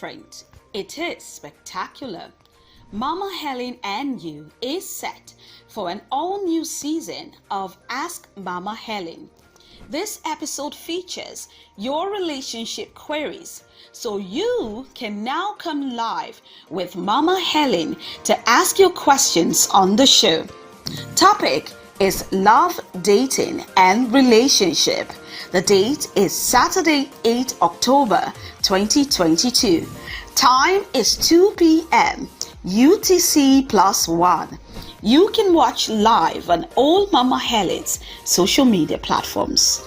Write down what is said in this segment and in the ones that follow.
different. It is spectacular. Mama Helen and You is set for an all-new season of Ask Mama Helen. This episode features your relationship queries, so you can now come live with Mama Helen to ask your questions on the show. Topic is love, dating, and relationship. The date is Saturday, 8 October 2022. Time is 2 p.m. UTC +1. You can watch live on all Mama Helen's social media platforms.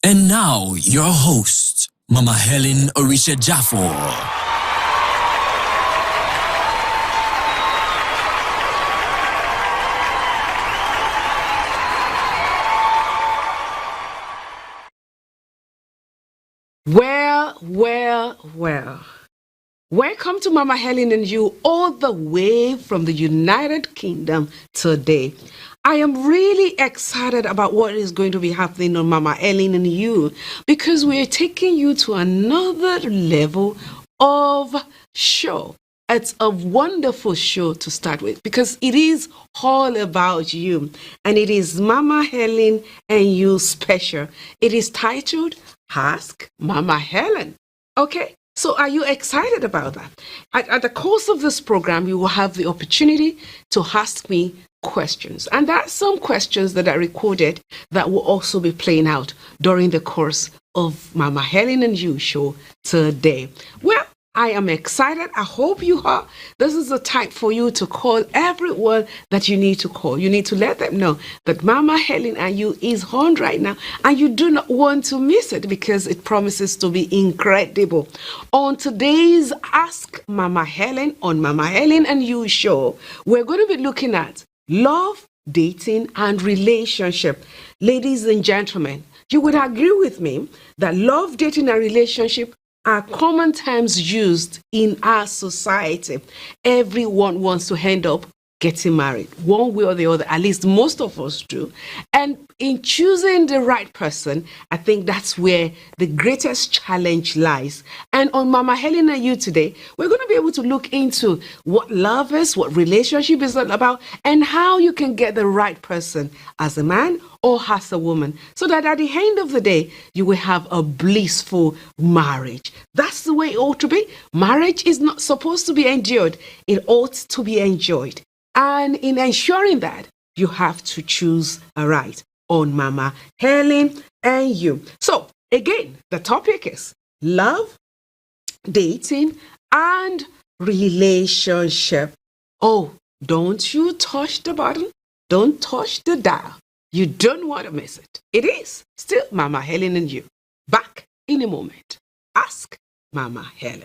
And now, your host, Mama Helen Orisha Jaffor. Well. Welcome to Mama Helen and You all the way from the United Kingdom today. I am really excited about what is going to be happening on Mama Helen and You because we are taking you to another level of show. It's a wonderful show to start with because it is all about you, and it is Mama Helen and You special. It is titled Ask Mama Helen. Okay, so are you excited about that? At the course of this program, you will have the opportunity to ask me questions. And there are some questions that are recorded that will also be playing out during the course of Mama Helen and You show today. Well, I am excited. I hope you are. This is the time for you to call everyone that you need to call. You need to let them know that Mama Helen and You is on right now, and you do not want to miss it because it promises to be incredible. On today's Ask Mama Helen on Mama Helen and You show, we're going to be looking at love, dating, and relationship. Ladies and gentlemen, you would agree with me that love, dating, and relationship are common terms used in our society. Everyone wants to end up getting married, one way or the other. At least most of us do. And in choosing the right person, I think that's where the greatest challenge lies. And on Mama Helen and You today, we're going to be able to look into what love is, what relationship is all about, and how you can get the right person as a man or as a woman, so that at the end of the day, you will have a blissful marriage. That's the way it ought to be. Marriage is not supposed to be endured. It ought to be enjoyed. And in ensuring that, you have to choose a right on Mama Helen and You. So again, the topic is love, dating, and relationship. Oh, don't you touch the button. Don't touch the dial. You don't want to miss it. It is still Mama Helen and You. Back in a moment. Ask Mama Helen.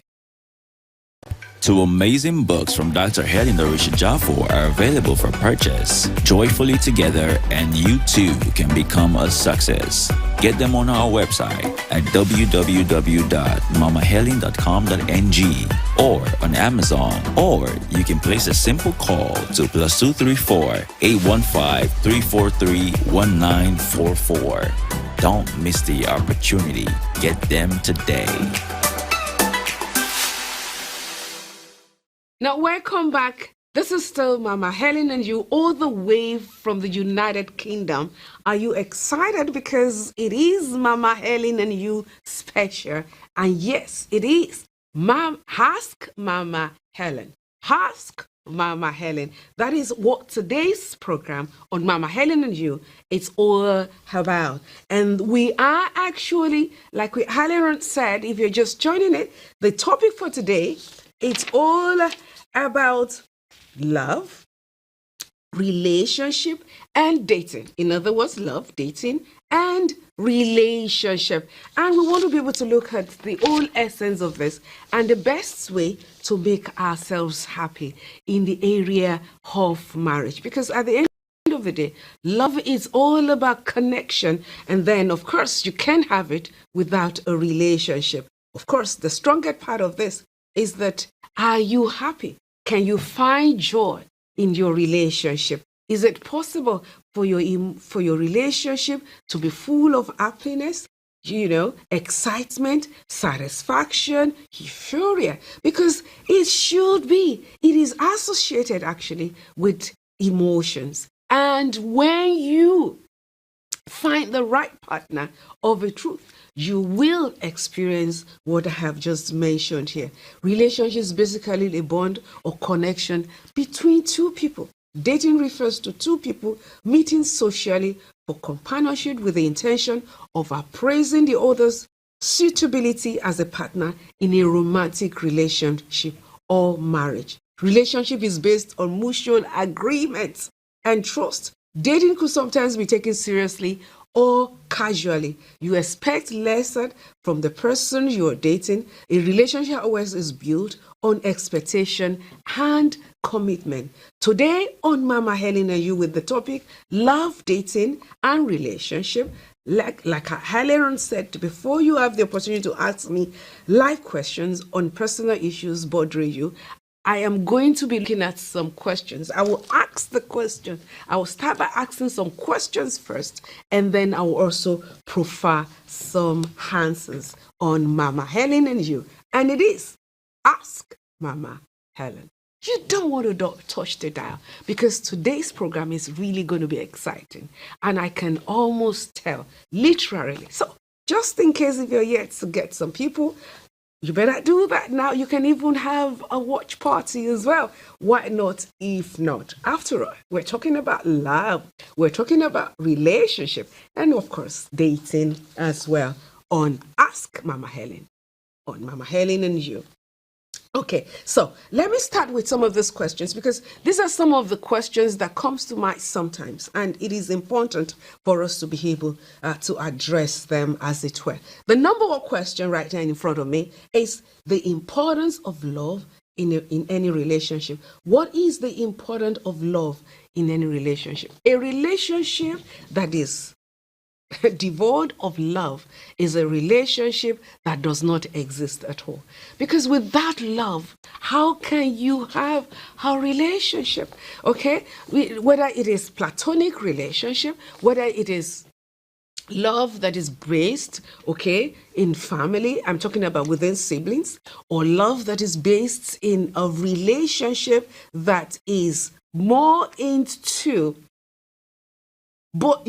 Two amazing books from Dr. Helen Orisha Jaffor are available for purchase. Joyfully Together, and You Too Can Become a Success. Get them on our website at www.mamahelen.com.ng or on Amazon, or you can place a simple call to +234 815 343 1944. Don't miss the opportunity. Get them today. Now, welcome back. This is still Mama Helen and You all the way from the United Kingdom. Are you excited? Because it is Mama Helen and You special. And yes, it is. Ask Mama Helen. Ask Mama Helen. That is what today's program on Mama Helen and You it's all about. And we are actually, like Helen said, if you're just joining it, the topic for today, it's all about love, relationship, and dating. In other words, love, dating, and relationship. And we want to be able to look at the whole essence of this and the best way to make ourselves happy in the area of marriage. Because at the end of the day, love is all about connection. And then, of course, you can't have it without a relationship. Of course, the strongest part of this is that, are you happy? Can you find joy in your relationship? Is it possible for your relationship to be full of happiness, excitement, satisfaction, euphoria, because it is associated actually with emotions. And when you find the right partner of a truth, you will experience what I have just mentioned here. Relationship is basically a bond or connection between two people. Dating refers to two people meeting socially for companionship with the intention of appraising the other's suitability as a partner in a romantic relationship or marriage. Relationship is based on mutual agreement and trust. Dating could sometimes be taken seriously or casually. You expect less from the person you are dating. A relationship always is built on expectation and commitment. Today on Mama Helen and you with the topic love, dating, and relationship. Like Helen said before, you have the opportunity to ask me live questions on personal issues bothering you. I am going to be looking at some questions. I will ask the question. I will start by asking some questions first, and then I will also profile some answers on Mama Helen and you. And it is Ask Mama Helen. You don't want to touch the dial, because today's program is really going to be exciting. And I can almost tell, literally. So just in case if you're yet to get some people, you better do that now. You can even have a watch party as well. Why not if not? After all, we're talking about love. We're talking about relationship. And of course, dating as well on Ask Mama Helen. On Mama Helen and you. Okay, so let me start with some of these questions, because these are some of the questions that comes to mind sometimes, and it is important for us to be able to address them, as it were. The number one question right now in front of me is the importance of love in any relationship. What is the importance of love in any relationship? A relationship that is devoid of love is a relationship that does not exist at all. Because without love, how can you have a relationship? Okay, whether it is platonic relationship, whether it is love that is based, okay, in family, I'm talking about within siblings, or love that is based in a relationship that is more into, but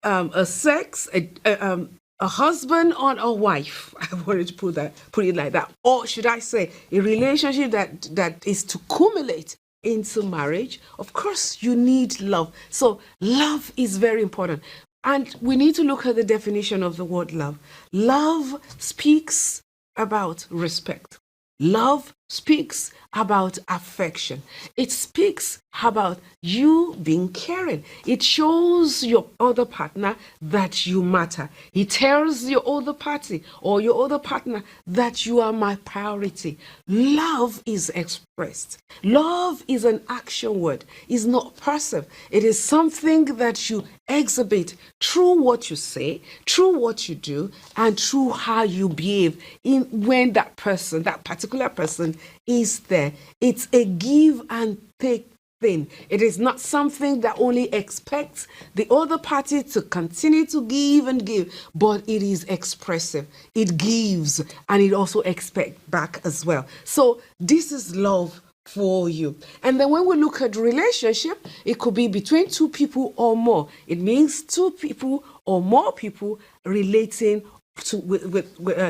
a sex, a husband or a wife. I wanted to put it like that. Or should I say a relationship that is to accumulate into marriage. Of course, you need love. So love is very important. And we need to look at the definition of the word love. Love speaks about respect. Love speaks about affection. It speaks about you being caring. It shows your other partner that you matter. It tells your other party or your other partner that you are my priority. Love is expressed. Love is an action word. It's not passive. It is something that you exhibit through what you say, through what you do, and through how you behave when that particular person is there. It's a give and take thing. It is not something that only expects the other party to continue to give and give, but it is expressive. It gives and it also expects back as well. So this is love for you. And then when we look at relationship, it could be between two people or more. It means two people or more people relating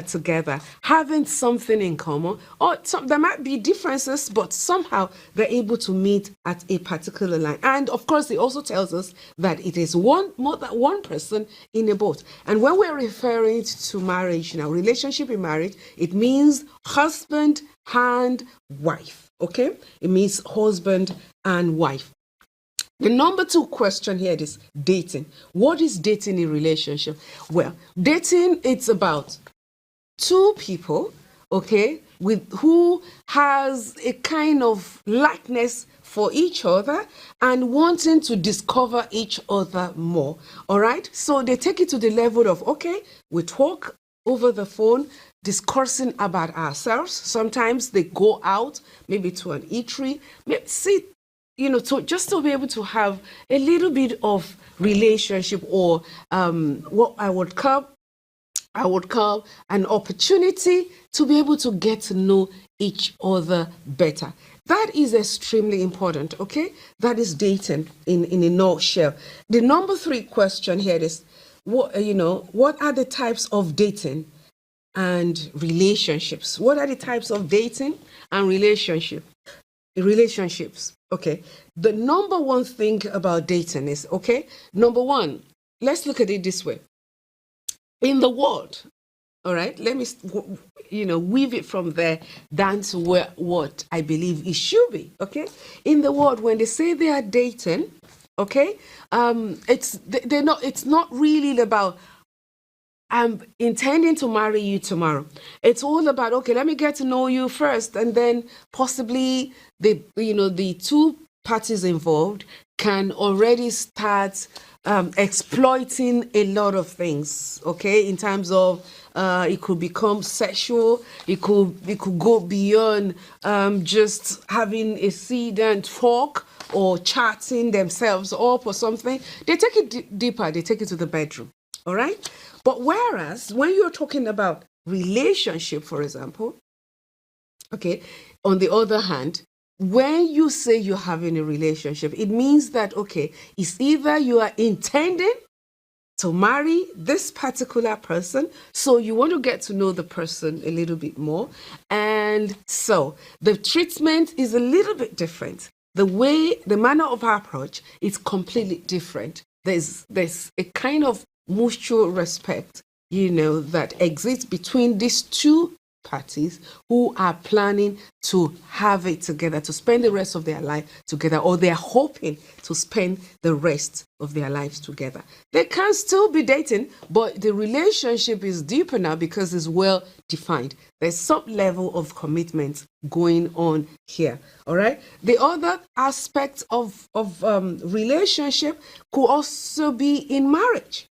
together, having something in common, or there might be differences, but somehow they're able to meet at a particular line. And of course, it also tells us that it is more than one person in a boat. And when we're referring to marriage now, relationship in marriage, it means husband and wife. Okay, it means husband and wife. The number two question here is dating. What is dating in relationship? Well, dating, it's about two people, okay, with who has a kind of likeness for each other and wanting to discover each other more. All right. So they take it to the level of, okay, we talk over the phone, discussing about ourselves. Sometimes they go out, maybe to an eatery, maybe sit, just to be able to have a little bit of relationship, or what I would call I would call an opportunity to be able to get to know each other better. That is extremely important, okay? That is dating in a nutshell. The number 3 question here is, what are the types of dating and relationships? What are the types of dating and relationships? Okay. The number 1 thing about dating is, okay, number 1, let's look at it this way. In the world, all right, let me weave it from there down to what I believe it should be. Okay, in the world, when they say they are dating, okay, it's not really about I'm intending to marry you tomorrow. It's all about, okay, let me get to know you first, and then possibly the 2 parties involved can already start exploiting a lot of things, okay, in terms of it could become sexual, it could go beyond just having a seed and talk or chatting themselves up or something. They take it deeper, they take it to the bedroom, all right? But whereas when you're talking about relationship, for example, okay, on the other hand, when you say you're having a relationship, it means that, okay, it's either you are intending to marry this particular person, so you want to get to know the person a little bit more, and so the treatment is a little bit different. The manner of our approach is completely different. There's a kind of mutual respect, that exists between these 2 parties who are planning to have it together, to spend the rest of their life together, or they're hoping to spend the rest of their lives together. They can still be dating, but the relationship is deeper now because it's well defined. There's some level of commitment going on here. All right. The other aspect of relationship could also be in marriage.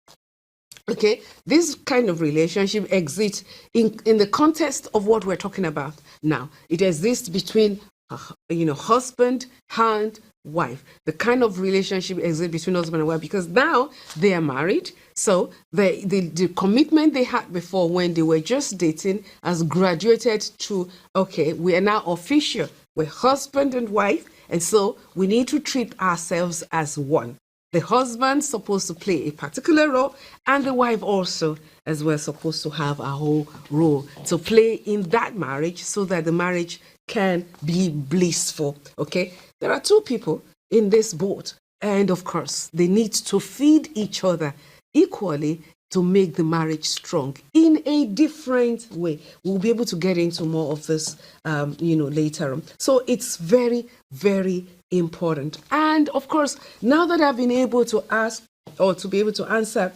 Okay, this kind of relationship exists in the context of what we're talking about now. It exists between, husband and wife. The kind of relationship exists between husband and wife because now they are married. So the commitment they had before when they were just dating has graduated to, okay, we are now official. We're husband and wife. And so we need to treat ourselves as one. The husband's supposed to play a particular role, and the wife also, as well, supposed to have a whole role to play in that marriage so that the marriage can be blissful. Okay, there are 2 people in this boat, and of course, they need to feed each other equally to make the marriage strong in a different way. We'll be able to get into more of this, later on. So it's very, very important. And of course, now that I've been able to ask or to be able to answer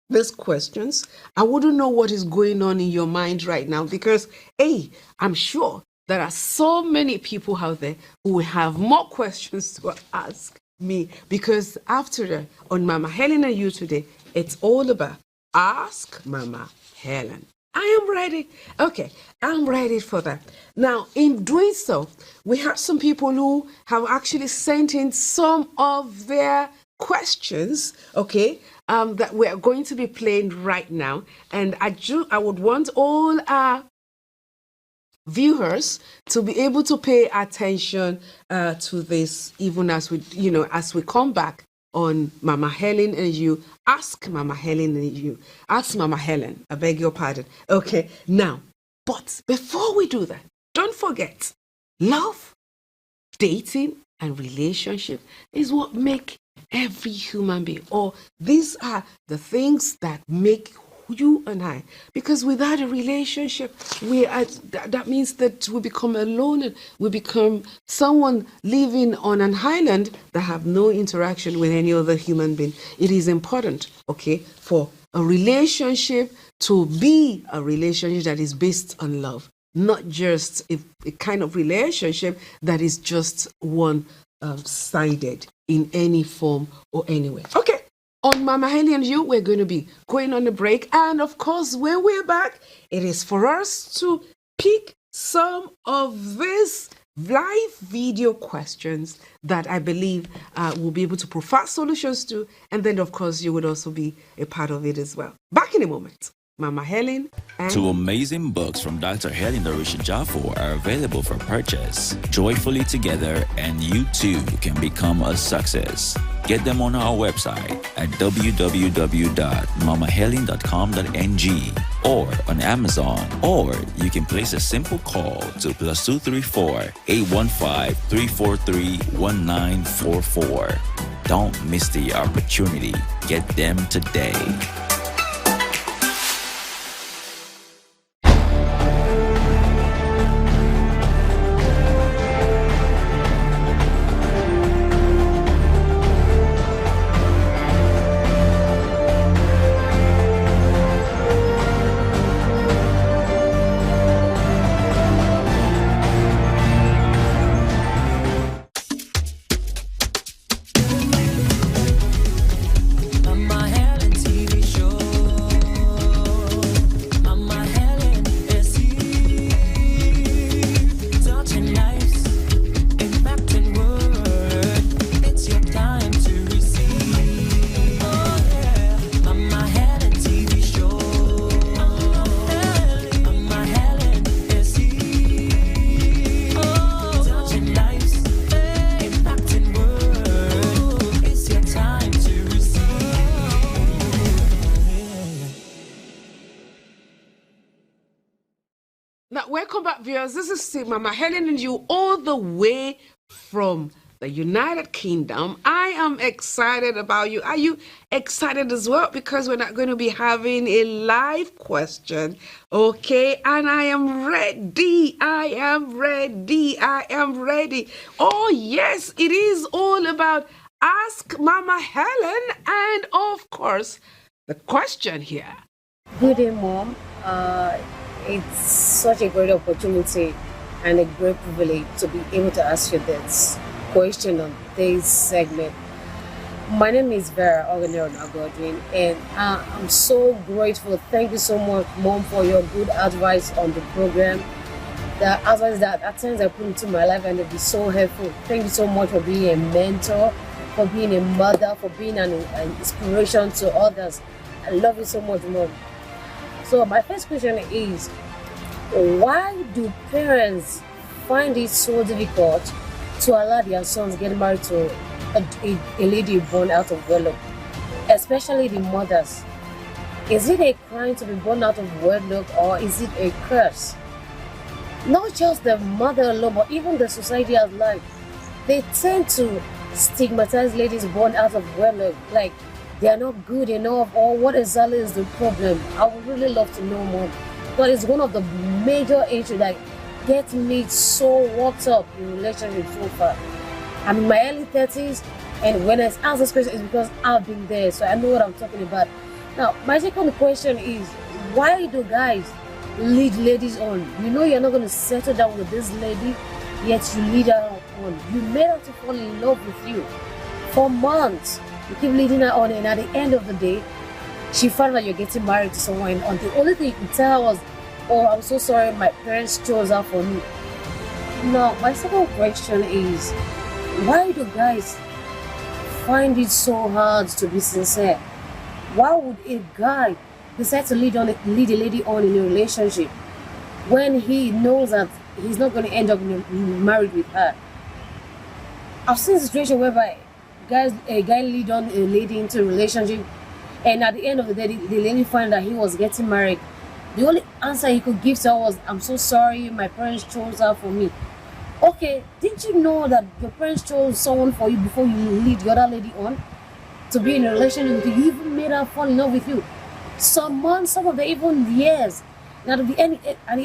these questions, I wouldn't know what is going on in your mind right now because, I'm sure there are so many people out there who will have more questions to ask me because after on Mama Helen and You today, it's all about Ask Mama Helen. I am ready. Okay, I'm ready for that. Now, in doing so, we have some people who have actually sent in some of their questions, okay, that we are going to be playing right now. And I would want all our viewers to be able to pay attention to this, even as we come back on Mama Helen and You. Ask Mama Helen and You. Ask Mama Helen. I beg your pardon. Okay, now, but before we do that, don't forget, love, dating, and relationship is what make every human being, or these are the things that make you and I, because without a relationship, that means that we become alone and we become someone living on an island that have no interaction with any other human being. It is important, okay, for a relationship to be a relationship that is based on love, not just a kind of relationship that is just one-sided in any form or any way. Okay. On Mama Helen and You, we're going to be going on a break. And of course, when we're back, it is for us to pick some of these live video questions that I believe we'll be able to provide solutions to. And then, of course, you would also be a part of it as well. Back in a moment. Mama Helen and Two amazing books from Dr. Helen Jafo are available for purchase. Joyfully Together and You Too Can Become a Success. Get them on our website at www.mamahelen.com.ng or on Amazon, or you can place a simple call to +234 815 343 1944. Don't miss the opportunity. Get them today. Now, welcome back, viewers. This is Mama Helen and you all the way from the United Kingdom. I am excited about you. Are you excited as well? Because we're not going to be having a live question, okay? And I am ready. I am ready. I am ready. Oh, yes, it is all about Ask Mama Helen and, of course, the question here. Good day, Mom. It's such a great opportunity and a great privilege to be able to ask you this question on this segment. My name is Vera Oganero Godwin, and I'm so grateful. Thank you so much, Mom, for your good advice on the program. The advice that at times I put into my life, and it'll be so helpful. Thank you so much for being a mentor, for being a mother, for being an inspiration to others. I love you so much, Mom. So my first question is, why do parents find it so difficult to allow their sons get married to a lady born out of wedlock, especially the mothers? Is it a crime to be born out of wedlock, or is it a curse? Not just the mother alone, but even the society at large. They tend to stigmatize ladies born out of wedlock, like they are not good enough, or what exactly is the problem? I would really love to know more. But it's one of the major issues that gets me so worked up in relationships so far. I'm in my early 30s, and when I ask this question, it's because I've been there, so I know what I'm talking about. Now, my second question is, why do guys lead ladies on? You know you're not going to settle down with this lady, yet you lead her on. You made her to fall in love with you for months. You keep leading her on, and at the end of the day, she found out you're getting married to someone, and the only thing you could tell her was, oh, I'm so sorry, my parents chose her for me. Now, my second question is, why do guys find it so hard to be sincere? Why would a guy decide to lead a lady on in a relationship when he knows that he's not going to end up married with her? I've seen a situation whereby a guy lead on a lady into a relationship, and at the end of the day, the lady found that he was getting married. The only answer he could give to her was, I'm so sorry, my parents chose her for me. Okay, didn't you know that your parents chose someone for you before you lead the other lady on to be in a relationship with you? You even made her fall in love with you. Some months, some of them even years. And at the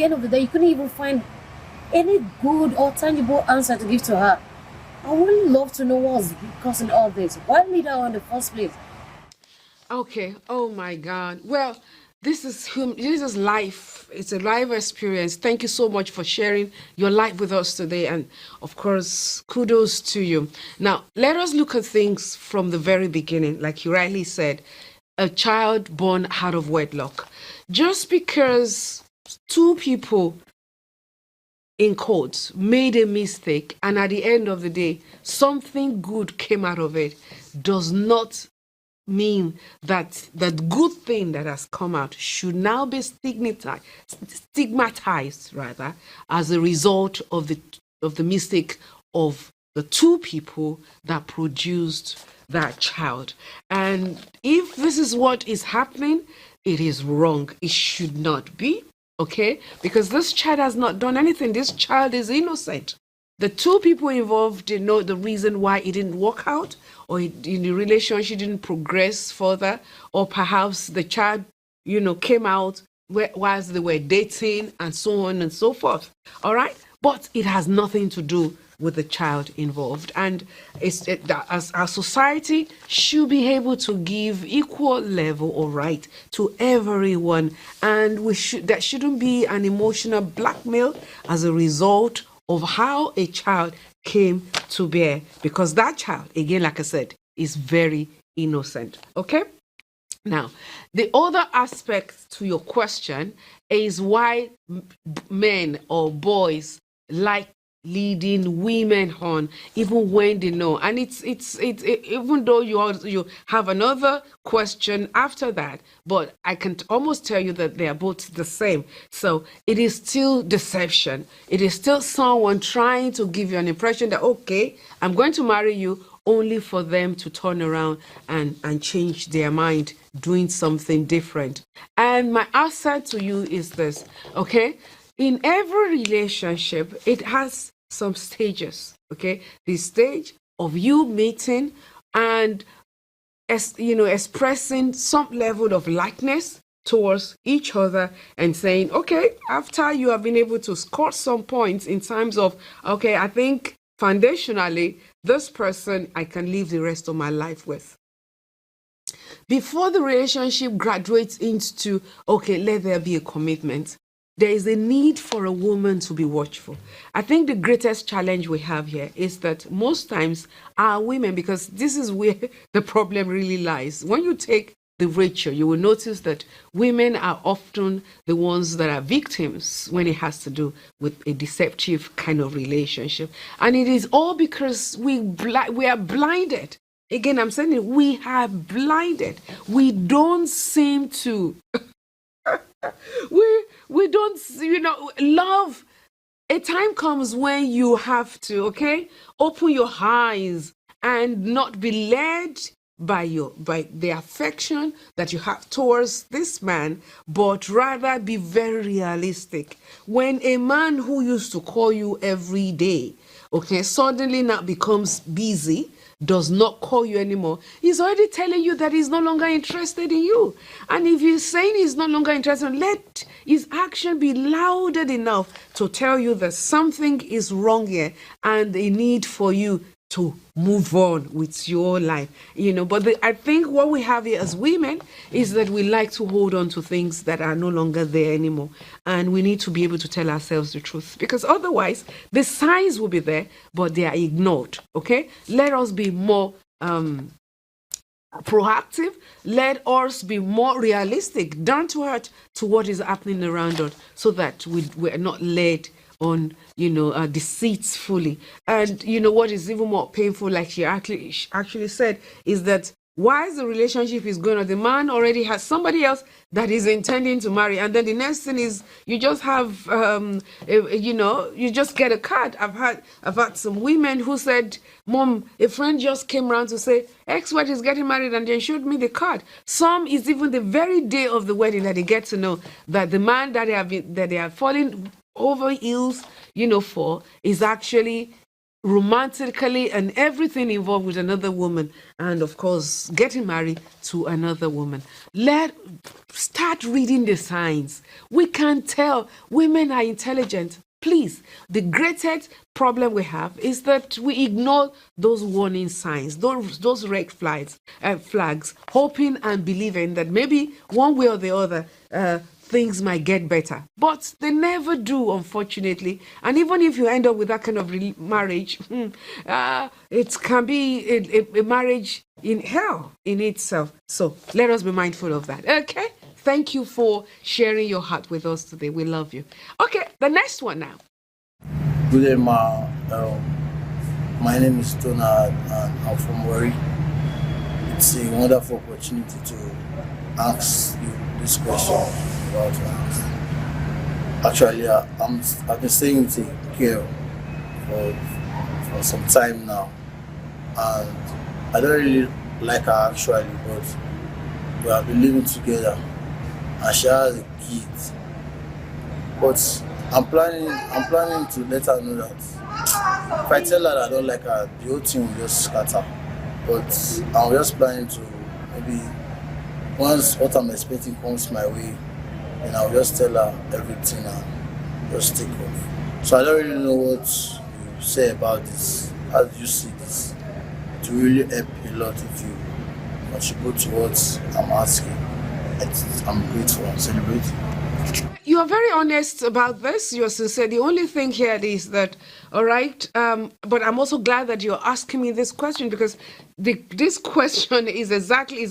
end of the day, you couldn't even find any good or tangible answer to give to her. I would really love to know what's causing all this. Why lead her on in the first place? Okay. Oh my God. Well, this is life. It's a life experience. Thank you so much for sharing your life with us today, and of course, kudos to you. Now, let us look at things from the very beginning, like you rightly said, a child born out of wedlock. Just because two people, in quotes, made a mistake, and at the end of the day, something good came out of it, does not mean that the good thing that has come out should now be stigmatized rather, as a result of the mistake of the two people that produced that child. And if this is what is happening, it is wrong. It should not be, okay? Because this child has not done anything. This child is innocent. The two people involved didn't know the reason why it didn't work out, or in the relationship didn't progress further, or perhaps the child, came out whilst they were dating and so on and so forth. All right? But it has nothing to do with the child involved. And as our society should be able to give equal level of right to everyone. And that shouldn't be an emotional blackmail as a result of how a child came to bear, because that child, again, like I said, is very innocent. Okay? Now, the other aspect to your question is why men or boys like leading women on, even when they know. And it's even though you have another question after that, but I can almost tell you that they are both the same. So it is still deception. It is still someone trying to give you an impression that, okay, I'm going to marry you, only for them to turn around and change their mind, doing something different. And my answer to you is this, okay? In every relationship, it has some stages, okay? The stage of you meeting and expressing some level of likeness towards each other, and saying, okay, after you have been able to score some points in terms of, okay, I think foundationally, this person I can live the rest of my life with. Before the relationship graduates into, okay, let there be a commitment, there is a need for a woman to be watchful. I think the greatest challenge we have here is that most times our women, because this is where the problem really lies. When you take the ratio, you will notice that women are often the ones that are victims when it has to do with a deceptive kind of relationship. And it is all because we are blinded. Again, I'm saying it, we are blinded. We don't seem to... we don't, love. A time comes when you have to, okay, open your eyes and not be led by the affection that you have towards this man, but rather be very realistic. When a man who used to call you every day, okay, suddenly now becomes busy, does not call you anymore, he's already telling you that he's no longer interested in you. And if he's saying he's no longer interested, let his action be louder enough to tell you that something is wrong here and a need for you to move on with your life, But I think what we have here as women is that we like to hold on to things that are no longer there anymore. And we need to be able to tell ourselves the truth, because otherwise the signs will be there, but they are ignored, okay? Let us be more proactive. Let us be more realistic, down to earth to what is happening around us, so that we're not led on deceitfully. And what is even more painful, like she actually said, is that while the relationship is going on, the man already has somebody else that is intending to marry, and then the next thing is you just have you just get a card. I've had some women who said, Mom, a friend just came around to say ex-wife is getting married, and they showed me the card. Some is even the very day of the wedding that they get to know that the man that they are falling over heels for is actually romantically and everything involved with another woman, and of course getting married to another woman. Start reading the signs. We can tell women are intelligent. Please, the greatest problem we have is that we ignore those warning signs, those red flags, hoping and believing that maybe one way or the other things might get better, but they never do, unfortunately. And even if you end up with that kind of marriage, it can be a marriage in hell in itself. So let us be mindful of that. Okay, thank you for sharing your heart with us today. We love you. Okay, the next one now. Good day, ma. My name is Tona, and I'm from Wari. It's a wonderful opportunity to ask you this question about actually I've been staying with a girl for some time now, and I don't really like her actually, but we have been living together and she has a kid. But I'm planning to let her know that if I tell her I don't like her, the whole thing will just scatter. But I'm just planning to maybe once what I'm expecting comes my way, then I'll just tell her everything and just take off. So I don't really know what you say about this. How do you see this? It will really help a lot if you contribute to what I'm asking. I'm grateful and celebrating. You are very honest about this. You're sincere. The only thing here is that, all right, but I'm also glad that you're asking me this question because this question is exactly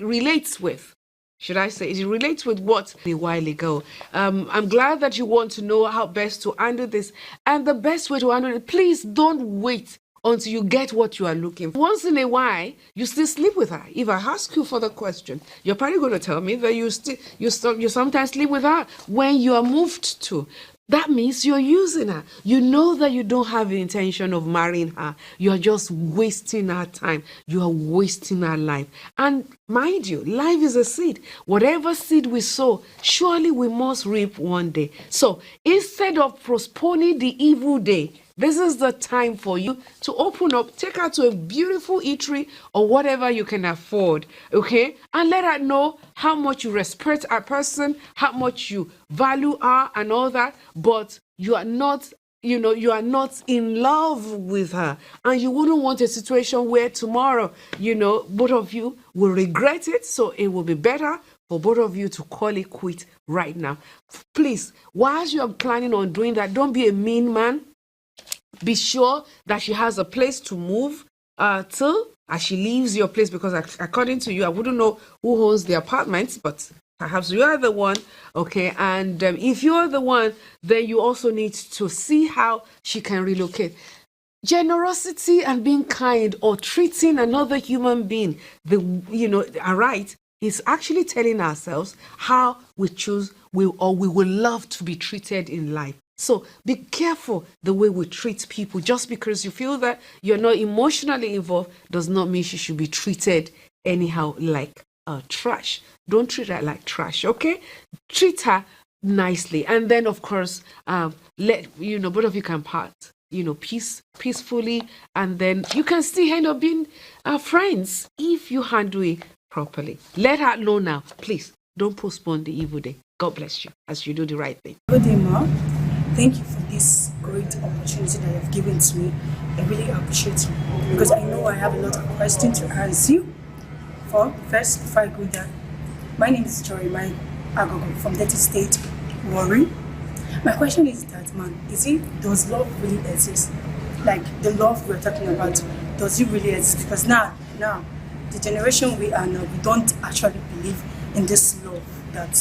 relates with. Should I say it relates with what a while ago? I'm glad that you want to know how best to handle this, and the best way to handle it. Please don't wait until you get what you are looking for. Once in a while, you still sleep with her. If I ask you for the question, you're probably going to tell me that you sometimes sleep with her when you are moved to. That means you're using her. You know that you don't have the intention of marrying her. You are just wasting her time. You are wasting her life. And mind you, life is a seed. Whatever seed we sow, surely we must reap one day. So instead of postponing the evil day, this is the time for you to open up, take her to a beautiful eatery or whatever you can afford, okay? And let her know how much you respect a person, how much you value her and all that, but you are not, you are not in love with her. And you wouldn't want a situation where tomorrow, both of you will regret it. So it will be better for both of you to call it quit right now. Please, whilst you're planning on doing that, don't be a mean man. Be sure that she has a place to move to as she leaves your place, because according to you, I wouldn't know who owns the apartments, but perhaps you are the one, okay? And if you're the one, then you also need to see how she can relocate. Generosity and being kind or treating another human being, all right, is actually telling ourselves how we will love to be treated in life. So be careful the way we treat people. Just because you feel that you're not emotionally involved does not mean she should be treated anyhow like trash. Don't treat her like trash, okay? Treat her nicely. And then, of course, let both of you can part, peacefully. And then you can still end up being friends if you handle it properly. Let her know now. Please, don't postpone the evil day. God bless you as you do the right thing. Good day, Ma. Thank you for this great opportunity that you've given to me. I really appreciate you because I know I have a lot of questions to ask you. First, before I go there, my name is Joy Agogo from Delta State, Warri. My question is that, man, does love really exist? Like the love we're talking about, does it really exist? Because now, the generation we are now, we don't actually believe in this love that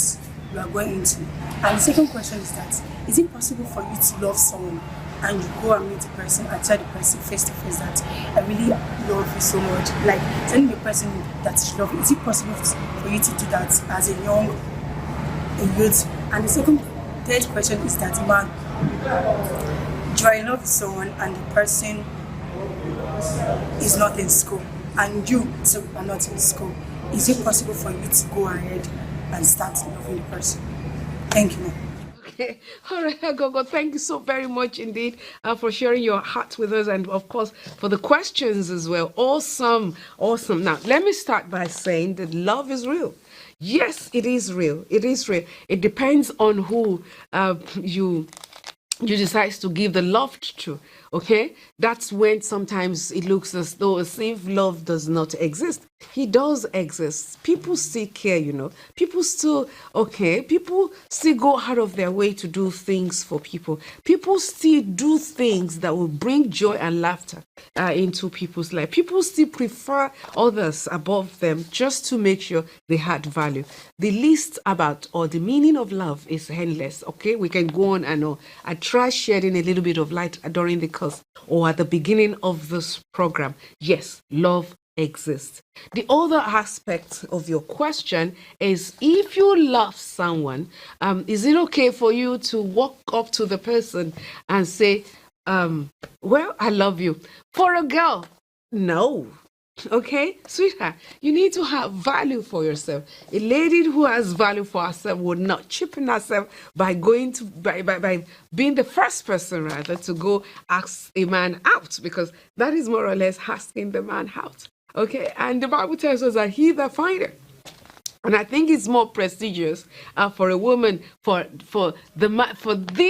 we are going into. And the second question is that, is it possible for you to love someone and you go and meet the person and tell the person face to face that I really love you so much, like telling the person that you love you? Is it possible for you to do that as a youth? And the third question is that, man, do I love someone and the person is not in school and you too are not in school? Is it possible for you to go ahead and start loving the person? Thank you, ma'am. Okay. All right, Gogo, thank you so very much indeed for sharing your heart with us, and of course for the questions as well. Awesome. Now, let me start by saying that love is real. Yes, it is real. It is real. It depends on who you decide to give the love to. Okay, that's when sometimes it looks as though as if love does not exist. He does exist. People still care, People still go out of their way to do things for people. People still do things that will bring joy and laughter into people's life. People still prefer others above them just to make sure they had value. The least about or the meaning of love is endless. Okay, we can go on and on. I try shedding a little bit of light during the course or at the beginning of this program. Yes, love exist. The other aspect of your question is, if you love someone, is it okay for you to walk up to the person and say, well, I love you? For a girl, no. Okay, sweetheart, you need to have value for yourself. A lady who has value for herself would not cheapen herself by going to by being the first person rather to go ask a man out, because that is more or less asking the man out. Okay, and the Bible tells us that he that findeth. And I think it's more prestigious for a woman, for the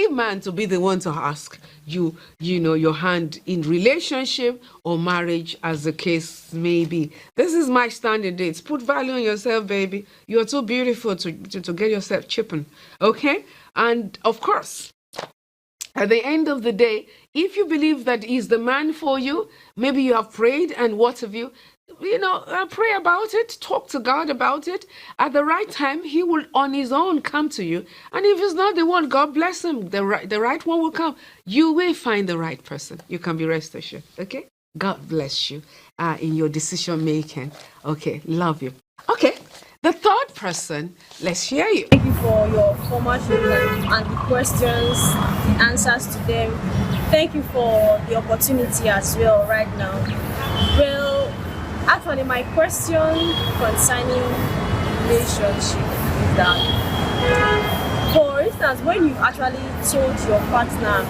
man to be the one to ask you, your hand in relationship or marriage, as the case may be. This is my standing dates. Put value on yourself, baby. You're too beautiful to get yourself chipping. Okay, and of course, at the end of the day, if you believe that he's the man for you, maybe you have prayed and what have you, pray about it, talk to God about it. At the right time, he will on his own come to you. And if it's not the one, God bless him. The right one will come. You will find the right person. You can be rest assured. Okay? God bless you in your decision making. Okay, love you. Okay, the third person, let's hear you. Thank you for your format and the questions, the answers to them. Thank you for the opportunity as well right now. Well, actually, my question concerning relationship is that, for instance, when you actually told your partner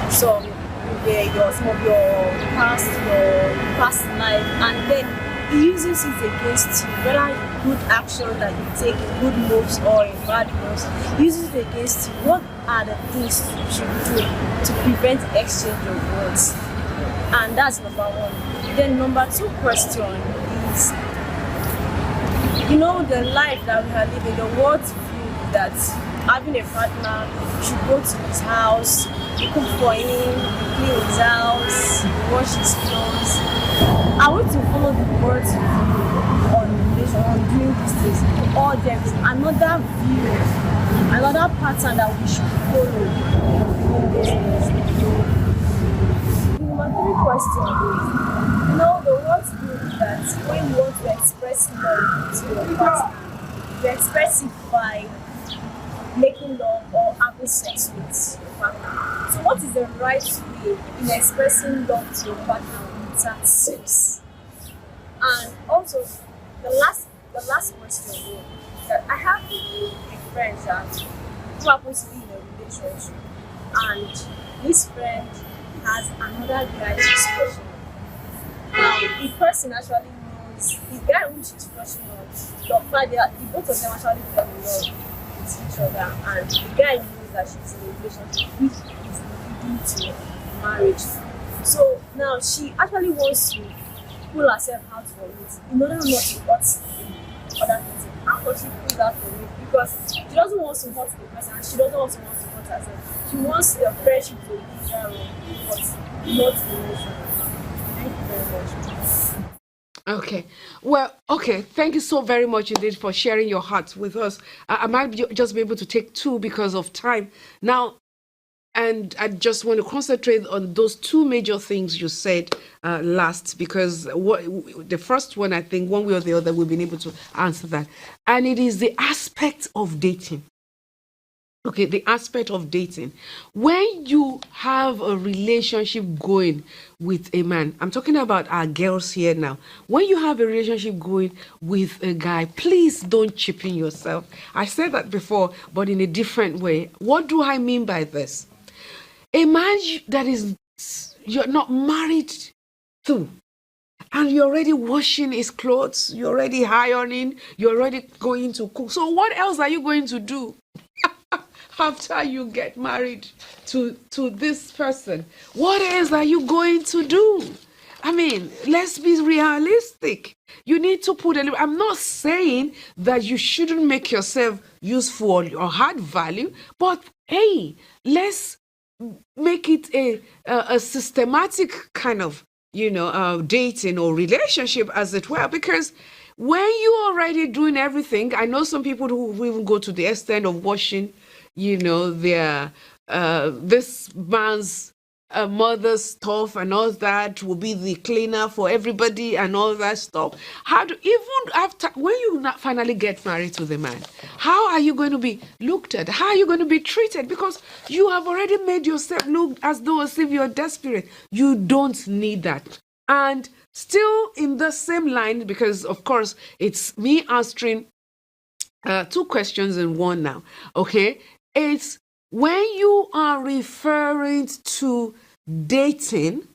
some of your past life, and then he uses it against you, whether in good action that you take, in good moves or in bad moves, he uses it against you. What are the things you should do to prevent exchange of words? And that's number one. Then number two question is, the life that we are living, the world view that having a partner, you should go to his house, you cook for him, you clean his house, you wash his clothes. I want to follow the words on doing these things, or there is another view, another pattern that we should follow in this things. Number three question is, the words do that when you want to express love to your partner, you express it by making love or having sex with your partner. So what is the right way in expressing love to your partner without sex? And also, the last question is that I have a friend who happens to be in a relationship, and this friend has another guy she's crushing on. Now, the person actually knows the guy who she's crushing on. The both of them actually fell in love with each other, and the guy knows that she's in a relationship which is leading to marriage. So now she actually wants to pull herself out from it in order not to hurt the other person. How does she pull that from it? Because she doesn't want to hurt the person, and she doesn't also want to hurt herself. She wants the friendship to be there, but not the relationship. Thank you very much. Okay. Well, okay. Thank you so very much indeed for sharing your heart with us. I might just be able to take two because of time. Now, and I just want to concentrate on those two major things you said last, because the first one, I think one way or the other, we've been able to answer that. And it is the aspect of dating. Okay, the aspect of dating. When you have a relationship going with a man, I'm talking about our girls here now. When you have a relationship going with a guy, please don't chip in yourself. I said that before, but in a different way. What do I mean by this? A man that you're not married to, and you're already washing his clothes, you're already ironing, you're already going to cook. So what else are you going to do after you get married to this person? What else are you going to do? I mean, let's be realistic. You need to put I'm not saying that you shouldn't make yourself useful or add value, but hey, let's make it a systematic kind of dating or relationship, as it were, because when you're already doing everything, I know some people who even go to the extent of washing their this man's mother's stuff and all that, will be the cleaner for everybody and all that stuff. How do, even after, when you finally get married to the man, how are you going to be looked at? How are you going to be treated? Because you have already made yourself look as though as if you're desperate. You don't need that. And still in the same line, because of course it's me answering two questions in one now. Okay, it's when you are referring to dating,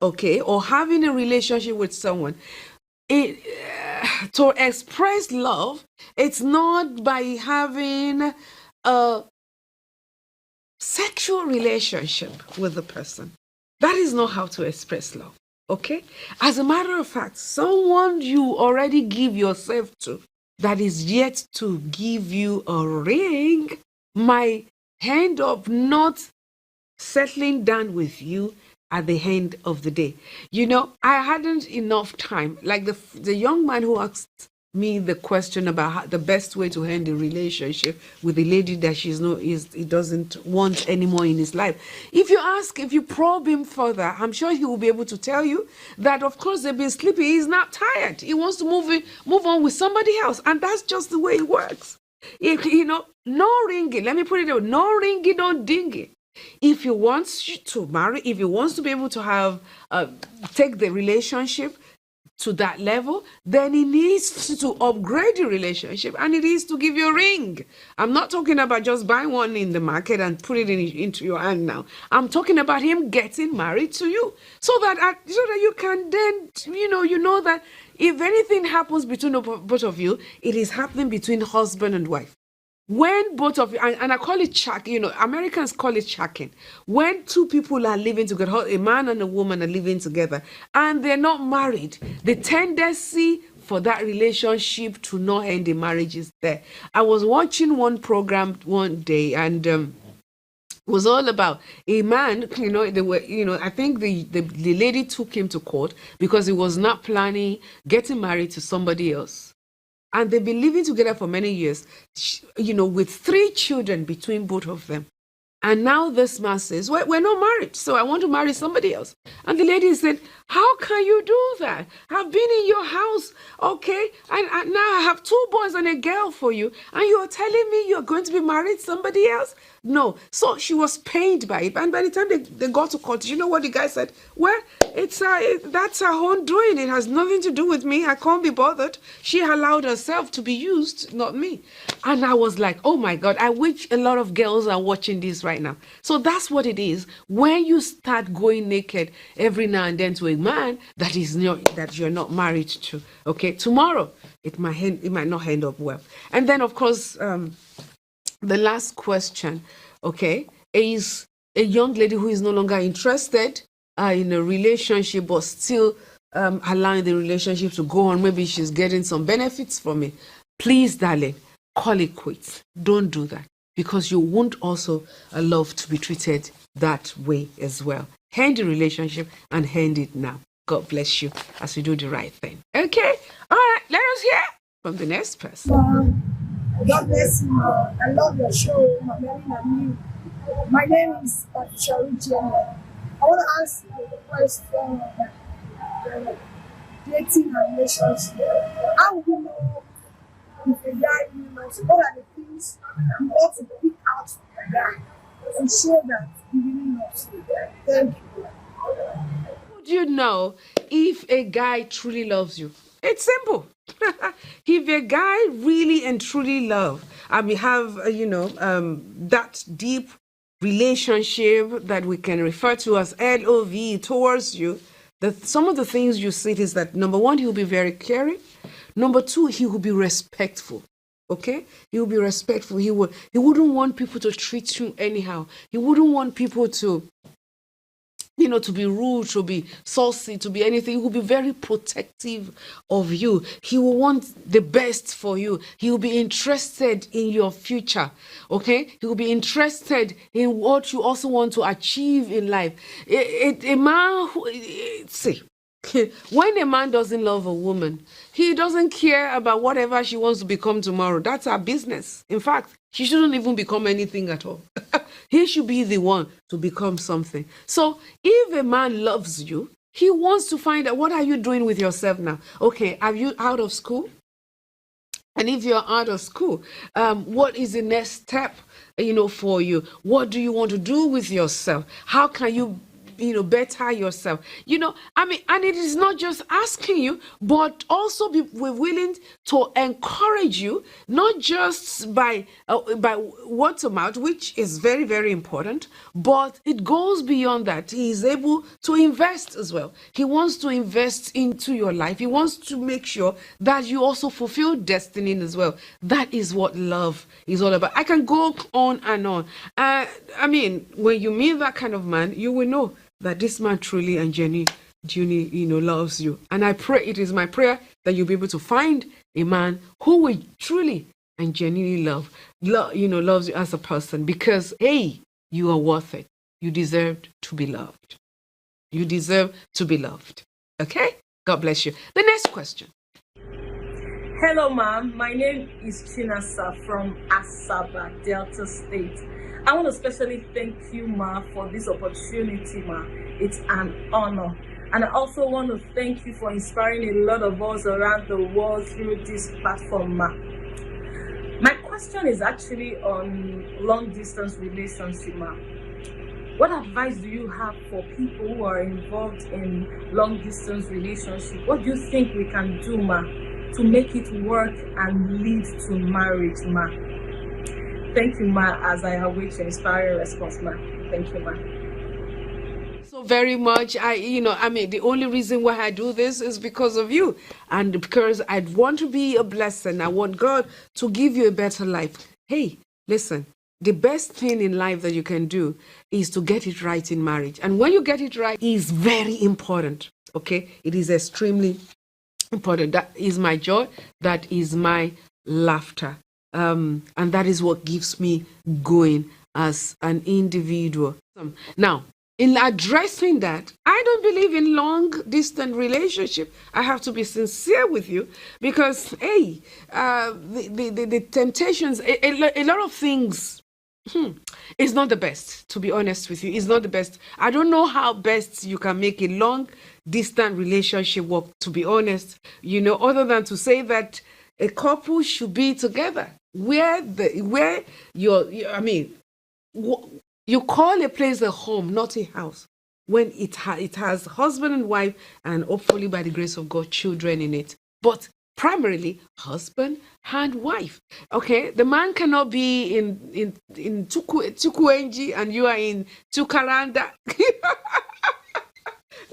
okay, or having a relationship with someone, it to express love, it's not by having a sexual relationship with the person. That is not how to express love. Okay, as a matter of fact, someone you already give yourself to that is yet to give you a ring might end up not settling down with you at the end of the day. You know, I hadn't enough time. Like the young man who asked me the question about how, the best way to end a relationship with a lady that he doesn't want anymore in his life. If you probe him further, I'm sure he will be able to tell you that of course they've been sleepy. He's not tired. He wants to move on with somebody else, and that's just the way it works. If, you know, no ringing. Let me put it out. No ringing, no dinging. If he wants you to marry, if he wants to be able to have take the relationship to that level, then he needs to upgrade the relationship, and it is to give you a ring. I'm not talking about just buying one in the market and put it into your hand now. I'm talking about him getting married to you, so that you can then, you know that if anything happens between both of you, it is happening between husband and wife. When both of you, and I call it shack, Americans call it shacking. When two people are living together, a man and a woman are living together, and they're not married, the tendency for that relationship to not end in marriage is there. I was watching one program one day, and it was all about a man, they were, I think the lady took him to court because he was not planning getting married to somebody else. And they've been living together for many years, with 3 children between both of them. And now this man says, we're not married, so I want to marry somebody else. And the lady said, how can you do that? I've been in your house, okay, and now I have 2 boys and a girl for you, and you're telling me you're going to be married to somebody else? No. So she was pained by it. And by the time they got to court, you know what the guy said? Well, that's her own doing. It has nothing to do with me. I can't be bothered. She allowed herself to be used, not me. And I was like, oh my God, I wish a lot of girls are watching this right now. So that's what it is. When you start going naked every now and then to a man that you're not married to, okay, tomorrow it might not end up well. And then of course, the last question, okay, is a young lady who is no longer interested in a relationship but still allowing the relationship to go on. Maybe she's getting some benefits from it. Please, darling, call it quits. Don't do that, because you won't also love to be treated that way as well. End the relationship and end it now. God bless you as you do the right thing. Okay? All right, let us hear from the next person. God bless you. I love your show, My name is Patricia Richard. I want to ask you a question about dating and relationship. How will you know if a guy really loves you? What are the things you want to pick out from a guy to show that he really loves you? Thank you. How would you know if a guy truly loves you? It's simple. If a guy really and truly have that deep relationship that we can refer to as LOV towards you, some of the things you see is that, number 1, he will be very caring. Number 2, he will be respectful. Okay, he will be respectful. He wouldn't want people to treat you anyhow. He wouldn't want people to to be rude, to be saucy, to be anything. He will be very protective of you. He will want the best for you. He will be interested in your future. Okay? He will be interested in what you also want to achieve in life. A man who, see, When a man doesn't love a woman, he doesn't care about whatever she wants to become tomorrow. That's her business. In fact, she shouldn't even become anything at all. He should be the one to become something. So if a man loves you, he wants to find out, what are you doing with yourself now? Okay, are you out of school? And if you're out of school, what is the next step, for you? What do you want to do with yourself? How can you, better yourself? And it is not just asking you, but also we're willing to encourage you, not just by word of mouth, which is very, very important, but it goes beyond that. He is able to invest as well. He wants to invest into your life. He wants to make sure that you also fulfill destiny as well. That is what love is all about. I can go on and on. When you meet that kind of man, you will know that this man truly and genuinely, loves you. And I pray, it is my prayer that you'll be able to find a man who will truly and genuinely loves you as a person, because, hey, you are worth it. You deserve to be loved. You deserve to be loved. Okay? God bless you. The next question. Hello, ma'am. My name is Chinasa from Asaba, Delta State. I want to especially thank you, ma, for this opportunity, ma. It's an honor. And I also want to thank you for inspiring a lot of us around the world through this platform, ma. My question is actually on long-distance relationship, ma. What advice do you have for people who are involved in long-distance relationship? What do you think we can do, ma, to make it work and lead to marriage, ma? Thank you, ma, as I await your inspiring response, ma. Thank you, ma. So very much. The only reason why I do this is because of you, and because I want to be a blessing. I want God to give you a better life. Hey, listen, the best thing in life that you can do is to get it right in marriage. And when you get it right, it is very important. Okay? It is extremely important. That is my joy. That is my laughter. And that is what gives me going as an individual. Now, in addressing that, I don't believe in long-distance relationship. I have to be sincere with you, because, hey, the temptations, a lot of things, it's not the best, to be honest with you. It's not the best. I don't know how best you can make a long-distance relationship work, to be honest, other than to say that a couple should be together. You call a place a home, not a house, when it has husband and wife, and hopefully by the grace of God, children in it. But primarily husband and wife. Okay, the man cannot be in Tukuenji and you are in Tukaranda.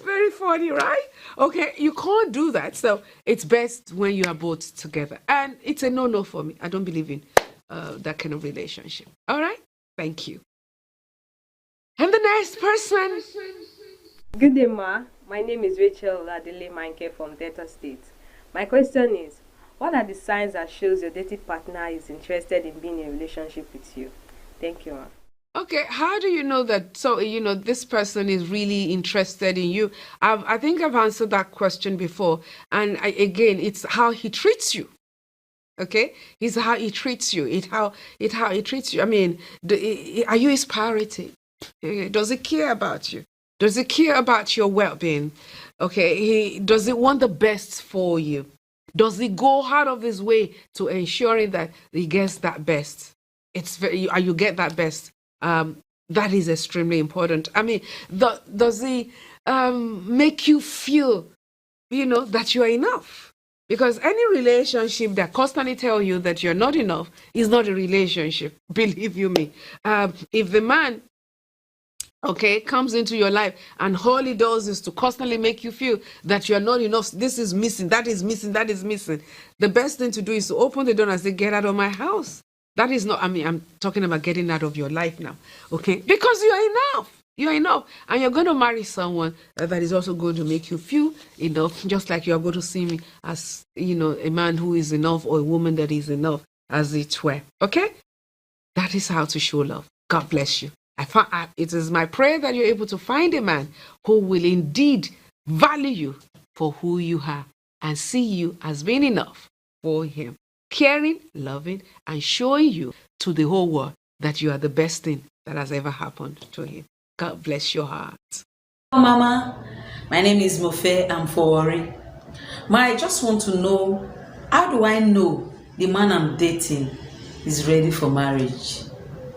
Very funny, right? Okay, you can't do that. So it's best when you are both together. And it's a no-no for me. I don't believe in that kind of relationship. All right? Thank you. And the next person. Good day, ma. My name is Rachel Adele Manke from Delta State. My question is, what are the signs that shows your dating partner is interested in being in a relationship with you? Thank you, ma. Okay, how do you know that? So, this person is really interested in you. I think I've answered that question before. And again, it's how he treats you. Okay, it's how he treats you. It's how he treats you. Are you his priority? Does he care about you? Does he care about your well-being? Okay, does he want the best for you? Does he go out of his way to ensuring that he gets that best? You get that best. That is extremely important. Does he make you feel, that you are enough? Because any relationship that constantly tell you that you're not enough is not a relationship. Believe you me. If the man, comes into your life and all he does is to constantly make you feel that you're not enough, this is missing, that is missing, that is missing, the best thing to do is to open the door and say, get out of my house. That is not, I'm talking about getting out of your life now, okay? Because you're enough. You're enough. And you're going to marry someone that is also going to make you feel enough, just like you're going to see me as, a man who is enough, or a woman that is enough, as it were, okay? That is how to show love. God bless you. It is my prayer that you're able to find a man who will indeed value you for who you are and see you as being enough for him. Caring, loving, and showing you to the whole world that you are the best thing that has ever happened to him. God bless your heart. Mama, my name is Mofe Amfori. I just want to know, how do I know the man I'm dating is ready for marriage?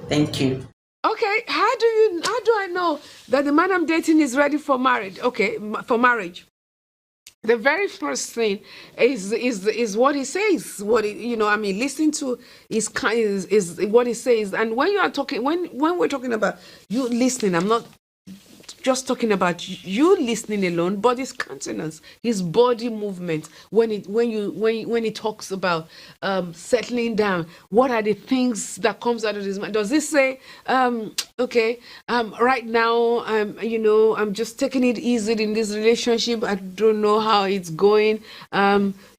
Thank you. Okay, how do I know that the man I'm dating is ready for marriage? Okay, for marriage. The very first thing is what he says. What listen to is what he says. And when you are talking, when we're talking about you listening, I'm not just talking about you listening alone, but his countenance, his body movement, when he talks about settling down, what are the things that comes out of his mind? Does he say, right now I'm just taking it easy in this relationship, I don't know how it's going,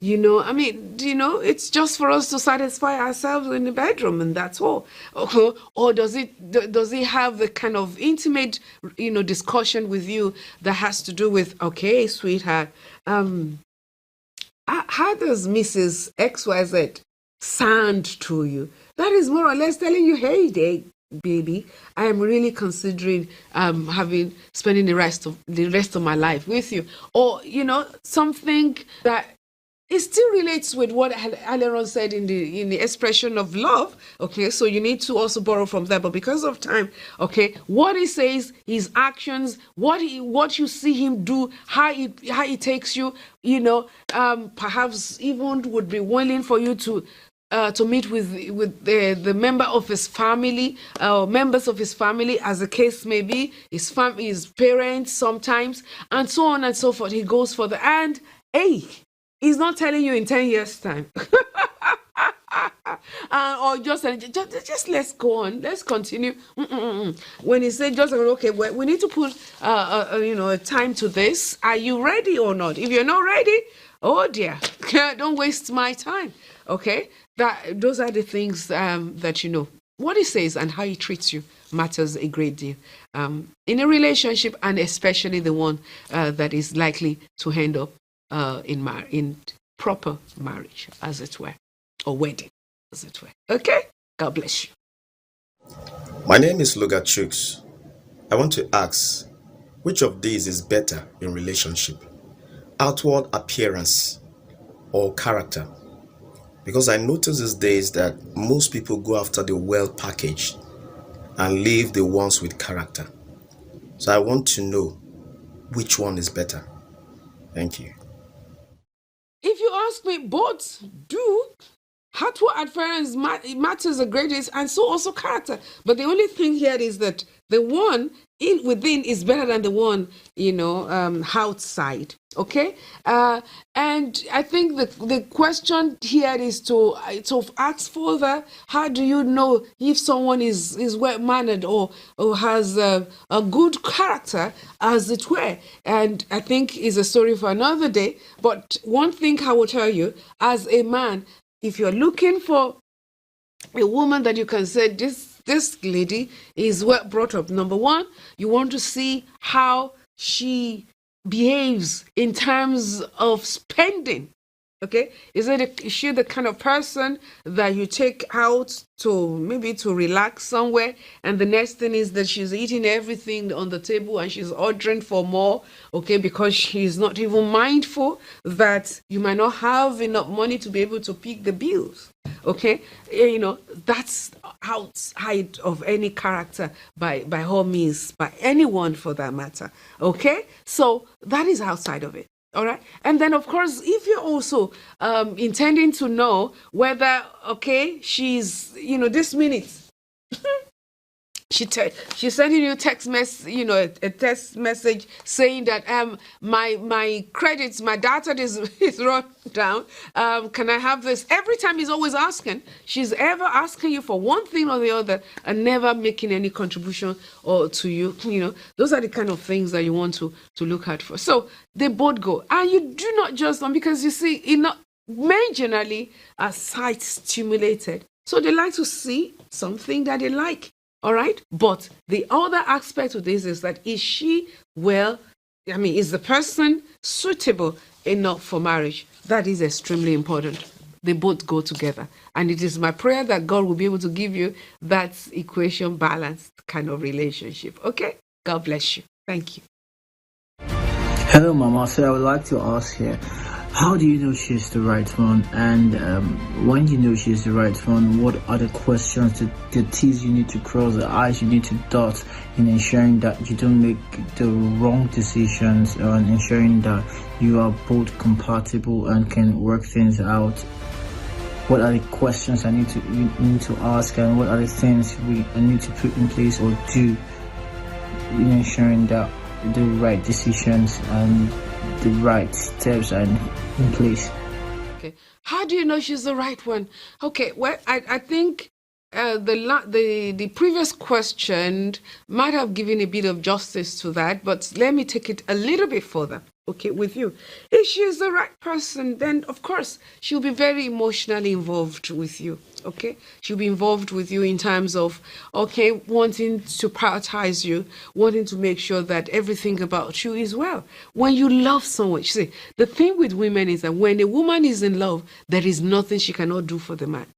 it's just for us to satisfy ourselves in the bedroom and that's all? Or does he have the kind of intimate discussion with you that has to do with, okay, sweetheart, how does Mrs. XYZ sound to you? That is more or less telling you, hey there, baby, I am really considering spending the rest of my life with you. Or something that it still relates with what Helen said in the expression of love. Okay, so you need to also borrow from that. But because of time, okay, what he says, his actions, what you see him do, how he takes you, perhaps even would be willing for you to meet with the member of his family, or members of his family, as the case may be, his parents sometimes, and so on and so forth. He goes for the and hey. He's not telling you in 10 years' time. Or just let's go on. Let's continue. When he said, just okay, we need to put a time to this. Are you ready or not? If you're not ready, oh dear, don't waste my time. Okay, those are the things that what he says and how he treats you matters a great deal in a relationship, and especially the one that is likely to end up in proper marriage, as it were, or wedding, as it were. Okay? God bless you. My name is Loga Chooks. I want to ask, which of these is better in relationship? Outward appearance or character? Because I notice these days that most people go after the well packaged and leave the ones with character. So I want to know which one is better. Thank you. If you ask me, both do. Outward appearance matters the greatest, and so also character. But the only thing here is that the one within is better than the one outside. Okay, and I think the question here is to ask further. How do you know if someone is well mannered or has a good character, as it were? And I think is a story for another day. But one thing I will tell you, as a man, if you're looking for a woman that you can say this lady is well brought up, number one, you want to see how she behaves in terms of spending. Okay, is she the kind of person that you take out to relax somewhere, and the next thing is that she's eating everything on the table and she's ordering for more, okay, because she's not even mindful that you might not have enough money to be able to pick the bills. Okay, that's outside of any character by all means, by anyone for that matter. Okay, so that is outside of it. All right. And then, of course, if you're also intending to know whether, okay, she's, this minute, she's sending you a text message saying that my credits, my data is run down. Can I have this? Every time he's always asking. She's ever asking you for one thing or the other and never making any contribution or to you. Those are the kind of things that you want to look at for. So they both go, and you do not judge them, because you see, men generally are sight stimulated, so they like to see something that they like. All right. But the other aspect of this is that is she well I mean, is the person suitable enough for marriage? That is extremely important. They both go together. And it is my prayer that God will be able to give you that equation balanced kind of relationship. Okay? God bless you. Thank you. Hello, Mama. So I would like to ask here, how do you know she's the right one? And when you know she's the right one, what are the questions, the T's you need to cross, the I's you need to dot in ensuring that you don't make the wrong decisions and ensuring that you are both compatible and can work things out? What are the questions you need to ask, and what are the things we need to put in place or do in ensuring that the right decisions and the right steps are in place? Okay. How do you know she's the right one? Okay. Well, I think the previous question might have given a bit of justice to that, but let me take it a little bit further. Okay, with you. If she is the right person, then of course she'll be very emotionally involved with you. Okay, she'll be involved with you in terms of, okay, wanting to prioritize you, wanting to make sure that everything about you is well. When you love someone, see, the thing with women is that when a woman is in love, there is nothing she cannot do for the man.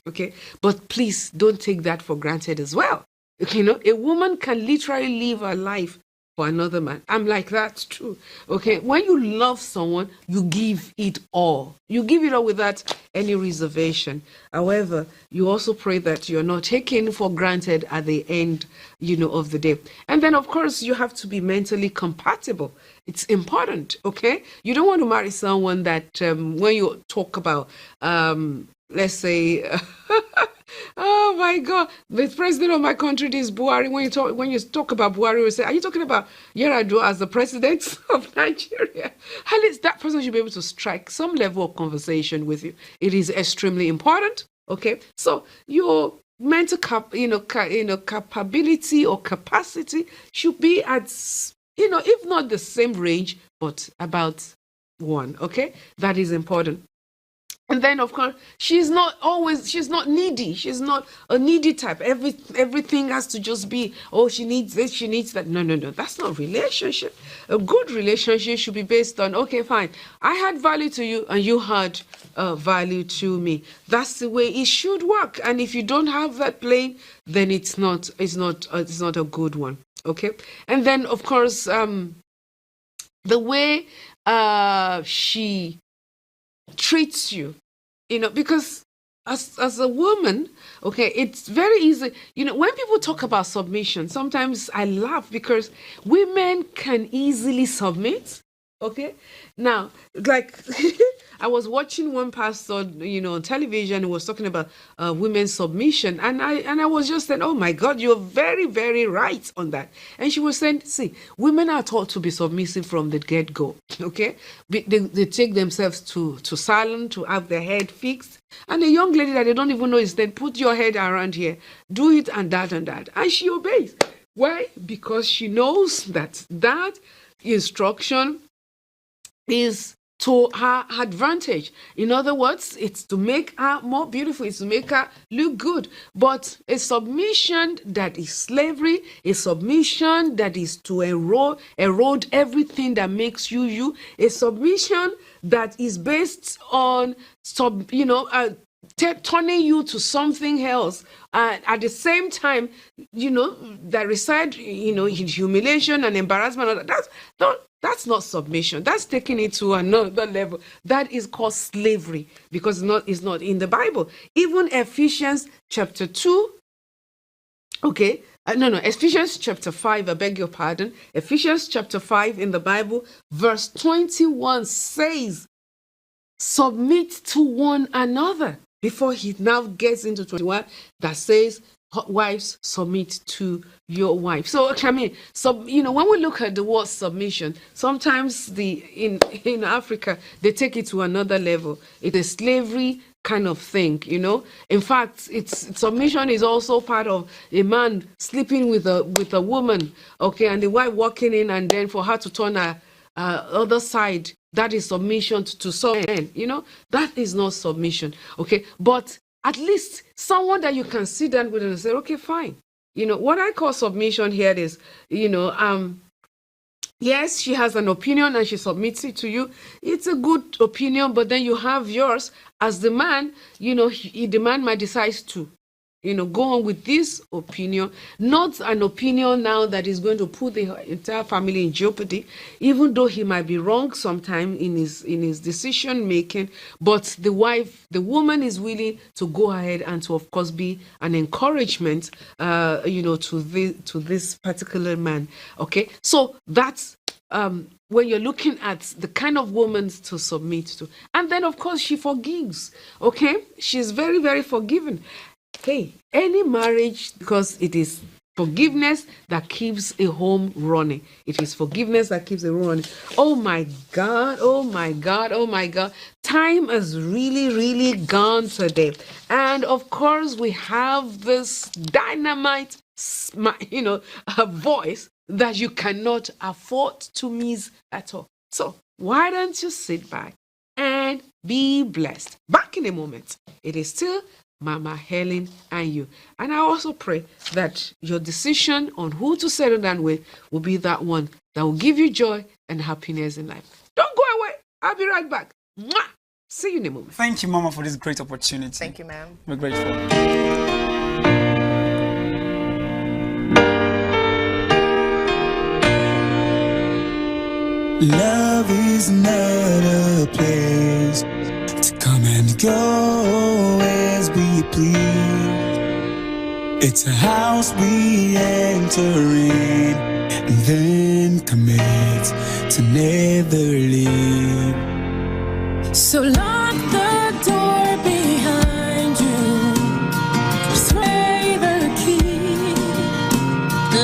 Okay, but please don't take that for granted as well. You know, a woman can literally live her life for another man. I'm like, that's true. Okay, when you love someone, you give it all. You give it all without any reservation. However, you also pray that you're not taken for granted at the end, of the day. And then, of course, you have to be mentally compatible. It's important, okay? You don't want to marry someone that when you talk about, let's say, oh my God, the president of my country is Buhari. When you talk about Buhari, we say, are you talking about Yar'Adua as the president of Nigeria? At least that person should be able to strike some level of conversation with you. It is extremely important. Okay, so your mental capability or capacity should be at, if not the same range, but about one. Okay, that is important. And then, of course, she's not needy. She's not a needy type. Everything has to just be, oh, she needs this, she needs that. No. That's not relationship. A good relationship should be based on, okay, fine. I had value to you and you had value to me. That's the way it should work. And if you don't have that plane, then it's not a good one. Okay. And then, of course, the way she treats you, because as a woman, okay, it's very easy. When people talk about submission, sometimes I laugh because women can easily submit. Okay, now, like I was watching one pastor, on television who was talking about women's submission, and I was just saying, oh my God, you're very, very right on that. And she was saying, see, women are taught to be submissive from the get-go. Okay, they take themselves to salon to have their head fixed, and a young lady that they don't even know is then put your head around here, do it and that, and she obeys. Why? Because she knows that instruction is to her advantage. In other words, it's to make her more beautiful, it's to make her look good. But a submission that is slavery, a submission that is to erode everything that makes you, a submission that is based on turning you to something else, at the same time, that reside, in humiliation and embarrassment. That's not submission. That's taking it to another level. That is called slavery, because it's not in the Bible. Even Ephesians chapter 2, okay, Ephesians chapter 5, I beg your pardon. Ephesians chapter 5 in the Bible, verse 21 says, submit to one another. Before he now gets into 21, that says, wives, submit to your wife. So when we look at the word submission, sometimes in Africa they take it to another level. It's a slavery kind of thing, In fact, submission is also part of a man sleeping with a woman, okay, and the wife walking in, and then for her to turn her other side. That is submission to someone, that is not submission, okay? But at least someone that you can sit down with and say, okay, fine. What I call submission here is, Yes, she has an opinion and she submits it to you. It's a good opinion, but then you have yours as the man. The man might decide to, go on with this opinion, not an opinion now that is going to put the entire family in jeopardy, even though he might be wrong sometime in his decision making. But the woman is willing to go ahead and to, of course, be an encouragement, to this particular man. Okay, so that's when you're looking at the kind of woman to submit to. And then, of course, she forgives. Okay, she's very, very forgiving. Hey, any marriage, because it is forgiveness that keeps a home running. It is forgiveness that keeps a home running. Oh my God, oh my God, oh my God. Time has really, really gone today. And of course, we have this dynamite, a voice that you cannot afford to miss at all. So why don't you sit back and be blessed? Back in a moment. It is still Mama Helen and you. And I also pray that your decision on who to settle down with will be that one that will give you joy and happiness in life. Don't go away. I'll be right back. Mwah! See you in a moment. Thank you, Mama, for this great opportunity. Thank you, ma'am. We're grateful. Love is not a place to come and go as we please. It's a house we enter in and then commit to never leave. So lock the door behind you, sway the key.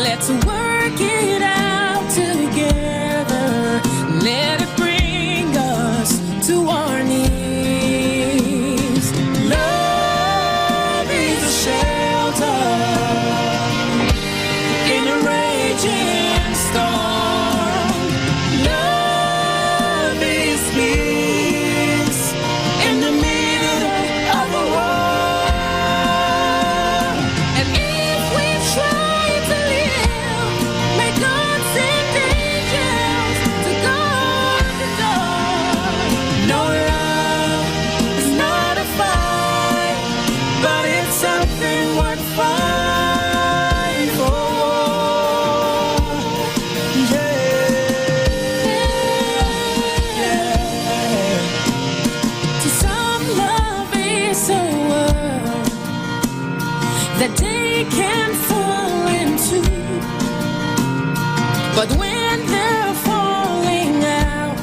Let's work it out together. Let it bring us to our knees. Love is a shelter in a raging storm. Love is peace in the middle of a war. And if we try to live, may God send angels to guard the door. No, love is not a fight, but it's something worth fighting for. To some, love is a world that they can fall into. But when they're falling out,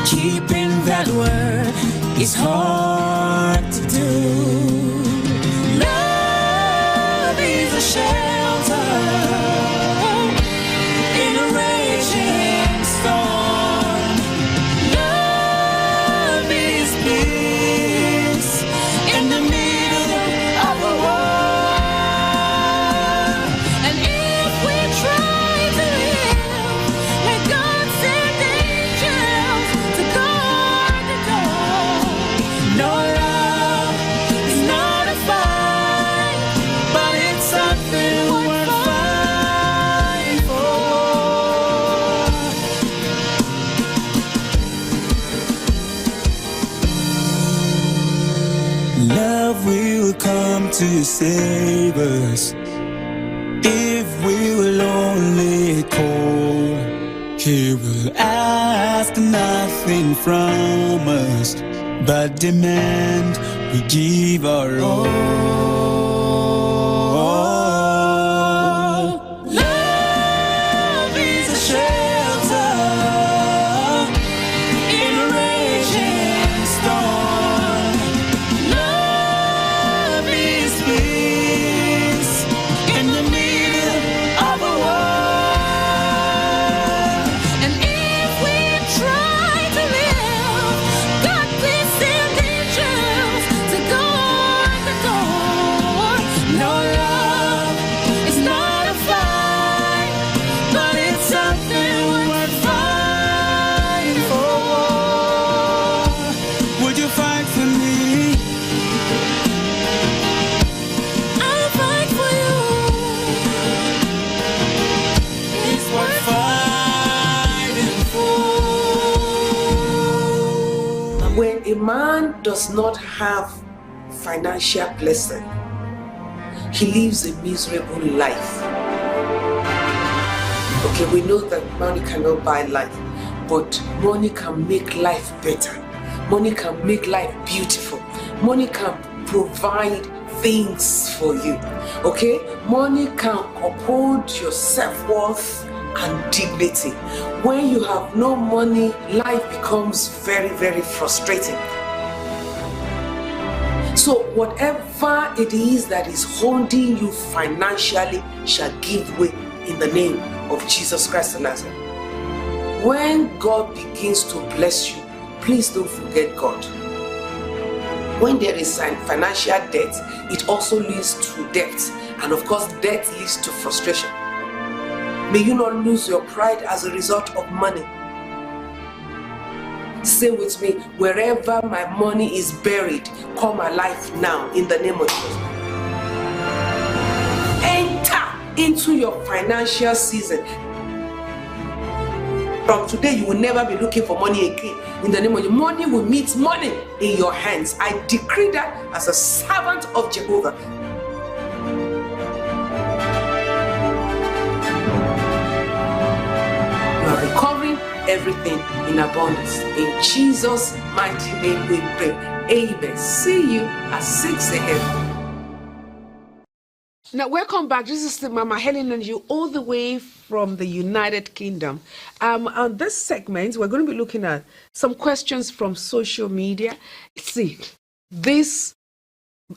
keeping that word is hard to do. Love is a shelter in a raging storm. Love is peace in the middle of a war. And if we try to live, may God send angels to guard the door. No, love is not a fight, but it's something worth fighting for. Love will come to save us if we will only call. He will ask nothing from us, but demand we give our all. Love is a shelter in a raging storm. Love is peace in the middle of a war. And if we try to live, God please send angels to guard the door. man does not have financial blessing, he lives a miserable life. Okay, we know that money cannot buy life, but money can make life better. Money can make life beautiful. Money can provide things for you. Okay, money can uphold your self-worth and dignity. When you have no money, life becomes very, very frustrating. So whatever it is that is holding you financially shall give way in the name of Jesus Christ of Nazareth. When God begins to bless you, please don't forget God. When there is financial debt, it also leads to debt. And of course, debt leads to frustration. May you not lose your pride as a result of money. Say with me, wherever my money is buried, come alive now in the name of Jesus. Enter into your financial season. From today, you will never be looking for money again. In the name of Jesus, money will meet money in your hands. I decree that as a servant of Jehovah. You are recovering everything in abundance. In Jesus' mighty name we pray. Amen. See you at 6 a.m. Now, welcome back. This is the Mama Helen and you all the way from the United Kingdom. On this segment, we're going to be looking at some questions from social media. See, this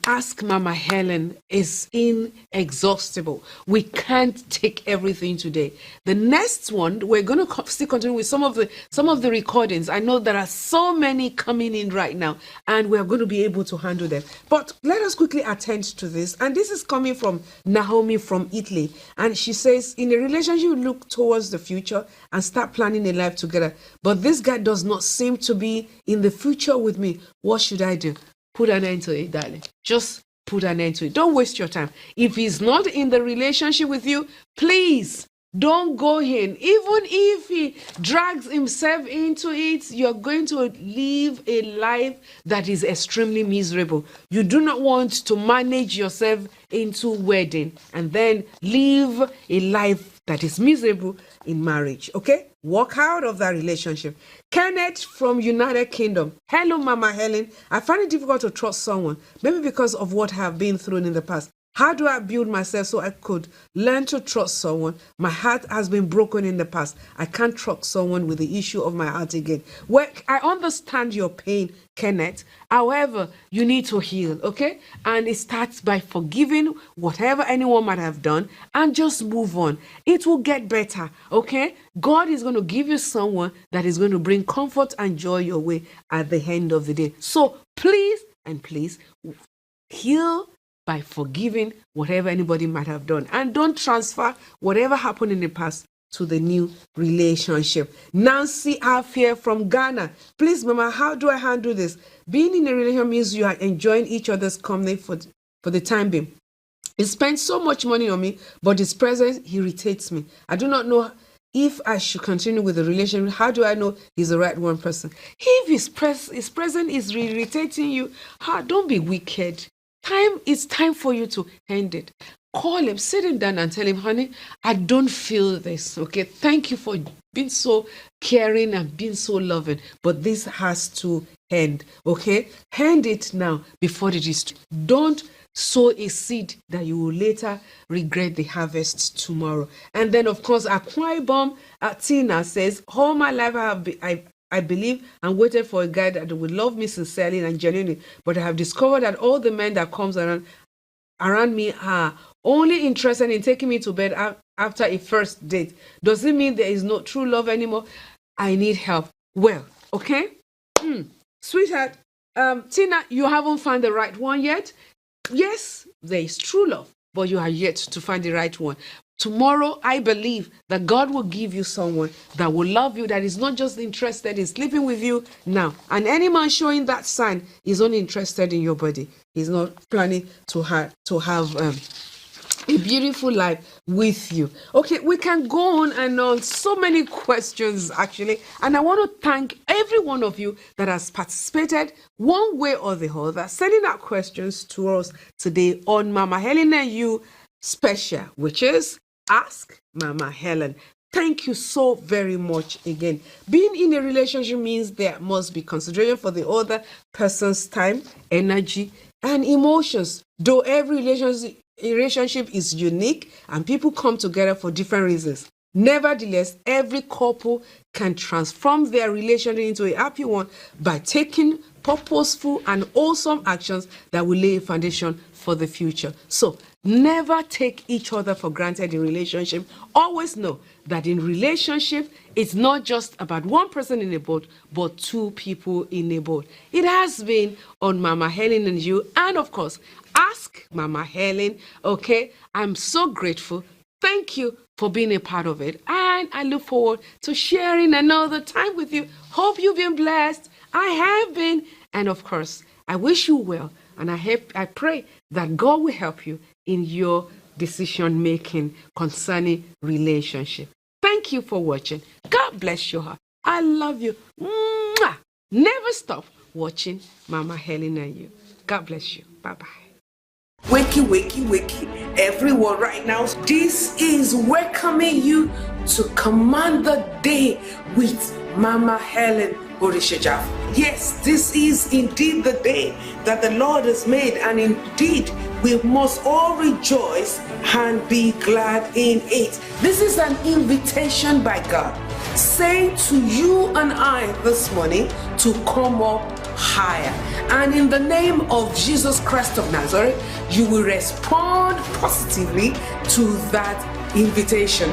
Ask Mama Helen is inexhaustible. We can't take everything today. The next one, we're going to still continue with some of the recordings. I know there are so many coming in right now, and we're going to be able to handle them. But let us quickly attend to this. And this is coming from Naomi from Italy. And she says, in a relationship, you look towards the future and start planning a life together. But this guy does not seem to be in the future with me. What should I do? Put an end to it, darling. Just put an end to it. Don't waste your time. If he's not in the relationship with you, please don't go in. Even if he drags himself into it, you're going to live a life that is extremely miserable. You do not want to manage yourself into wedding and then live a life that is miserable in marriage. Okay? Walk out of that relationship. Kenneth from United Kingdom. Hello, Mama Helen. I find it difficult to trust someone, maybe because of what I have been through in the past. How do I build myself so I could learn to trust someone? My heart has been broken in the past. I can't trust someone with the issue of my heart again. Well, I understand your pain, Kenneth. However, you need to heal, okay? And it starts by forgiving whatever anyone might have done and just move on. It will get better, okay? God is going to give you someone that is going to bring comfort and joy your way at the end of the day. So please heal by forgiving whatever anybody might have done. And don't transfer whatever happened in the past to the new relationship. Nancy Afia from Ghana. Please, Mama, how do I handle this? Being in a relationship means you are enjoying each other's company for the time being. He spends so much money on me, but his presence irritates me. I do not know if I should continue with the relationship. How do I know he's the right one person? If his presence is irritating you, don't be wicked. It's time for you to end it. Call him, sit him down and tell him, honey, I don't feel this, okay? Thank you for being so caring and being so loving, but this has to end, okay? End it now before it is. Don't sow a seed that you will later regret the harvest tomorrow. And then, of course, Akwa Ibom Tina says, all my life I believe and waited for a guy that would love me sincerely and genuinely, but I have discovered that all the men that comes around me are only interested in taking me to bed after a first date. Does it mean there is no true love anymore? I need help. Well, okay? Sweetheart, Tina, you haven't found the right one yet? Yes, there is true love, but you are yet to find the right one. Tomorrow, I believe that God will give you someone that will love you, that is not just interested in sleeping with you now. And any man showing that sign is only interested in your body. He's not planning to have a beautiful life with you. Okay, we can go on and on. So many questions, actually. And I want to thank every one of you that has participated one way or the other, sending out questions to us today on Mama Helen and You special, which is Ask Mama Helen. Thank you so very much again. Being in a relationship means there must be consideration for the other person's time, energy, and emotions. Though every relationship is unique and people come together for different reasons. Nevertheless, every couple can transform their relationship into a happy one by taking purposeful and awesome actions that will lay a foundation for the future. So, never take each other for granted in relationship. Always know that in relationship, it's not just about one person in a boat, but two people in a boat. It has been on Mama Helen and You, and of course, Ask Mama Helen. Okay, I'm so grateful. Thank you for being a part of it, and I look forward to sharing another time with you. Hope you've been blessed. I have been, and of course, I wish you well, and I pray that God will help you in your decision making concerning relationship. Thank you for watching. God bless your heart. I love you. Mwah! Never stop watching Mama Helen and You. God bless you. Bye-bye. Wakey, wakey, wakey, everyone right now. This is welcoming you to Command the Day with Mama Helen Gorishajav. Yes, this is indeed the day that the Lord has made, and indeed we must all rejoice and be glad in it. This is an invitation by God saying to you and I this morning to come up higher. And in the name of Jesus Christ of Nazareth, you will respond positively to that invitation.